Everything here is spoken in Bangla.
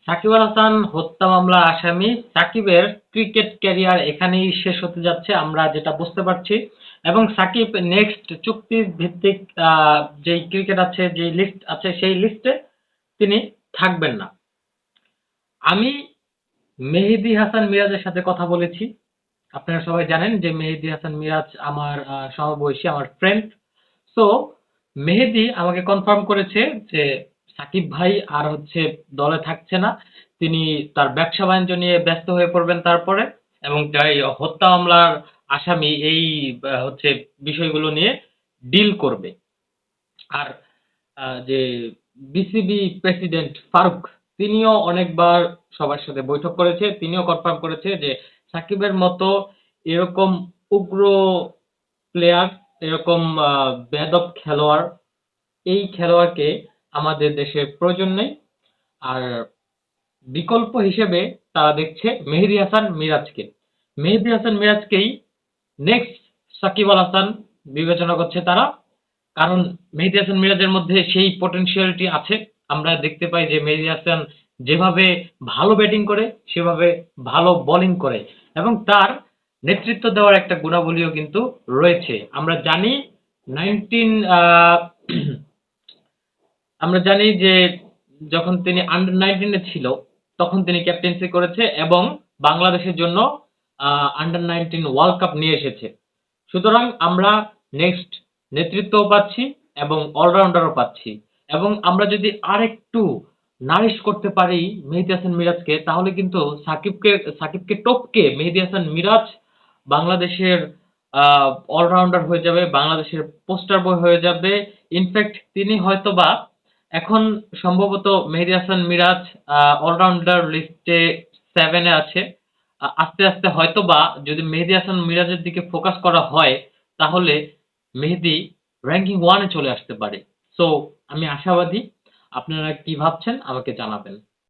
সাকিব আল হাসান হত্যা মামলার আসামি সাকিবের ক্রিকেট ক্যারিয়ার এখানেই শেষ হতে যাচ্ছে আমরা যেটা বুঝতে পারছি এবং সাকিব নেক্সট চুক্তি ভিত্তিক যেই ক্রিকেট আছে যে লিস্ট আছে সেই লিস্টে তিনি থাকবেন না। আমি মেহেদী হাসান মিরাজের সাথে কথা বলেছি। আপনারা সবাই জানেন যে মেহেদী হাসান মিরাজ আমার সমবয়সী, আমার ফ্রেন্ড। সো মেহেদী আমাকে কনফার্ম করেছে যে সাকিব ভাই আর হচ্ছে দলে থাকছে না। তিনি তার ব্যবসা বাণিজ্য নিয়ে ব্যস্ত হয়ে পড়বেন তারপরে, এবং তাই হত্যা মামলার আসামি এই হচ্ছে বিষয়গুলো নিয়ে ডিল করবে। আর যে বিসিবি প্রেসিডেন্ট ফারুক, তিনিও অনেকবার সবার সাথে বৈঠক করেছে, তিনিও কনফার্ম করেছে যে সাকিবের মতো এরকম উগ্র প্লেয়ার, এরকম বেয়াদব খেলোয়াড়, এই খেলোয়াড়কে আমাদের দেশে প্রয়োজন নেই। আর বিকল্প হিসেবে তারা দেখছে মেহেদী হাসান মিরাজকে। মেহেদী হাসান মিরাজকেই নেক্সট সাকিব আল হাসান বিবেচনা করছে তারা। কারণ মেহেদী হাসান মিরাজের মধ্যে সেই পটেনশিয়ালিটি আছে। আমরা দেখতে পাই যে মেহেদী হাসান যেভাবে ভালো ব্যাটিং করে সেভাবে ভালো বোলিং করে, এবং তার নেতৃত্ব দেওয়ার একটা গুণাবলীও কিন্তু রয়েছে। আমরা জানি 19 আমরা জানি যে যখন তিনি আন্ডার 19 ছিল তখন তিনি ক্যাপ্টেন্সি করেছে এবং বাংলাদেশের জন্য আন্ডার 19 ওয়ার্ল্ড কাপ নিয়ে এসেছে। সুতরাং আমরা নেক্সট নেতৃত্বও পাচ্ছি এবং অলরাউন্ডারও পাচ্ছি, এবং আমরা যদি আরেকটু নারিশ করতে পারি মেহেদী হাসান মিরাজকে, তাহলে কিন্তু সাকিবকে টপকে মেহেদী হাসান মিরাজ বাংলাদেশের অলরাউন্ডার হয়ে যাবে, বাংলাদেশের পোস্টার বয় হয়ে যাবে। ইনফ্যাক্ট তিনি হয়তোবা এখন সম্ভবত মেহেদী হাসান মিরাজ অলরাউন্ডার লিস্টে 7-এ আছে। আস্তে আস্তে হয়তোবা যদি মেহেদী হাসান মিরাজের দিকে ফোকাস করা হয় তাহলে মেহেদী র‍্যাঙ্কিং 1-এ চলে আসতে পারে। সো আমি আশাবাদী। আপনারা কি ভাবছেন আমাকে জানাবেন।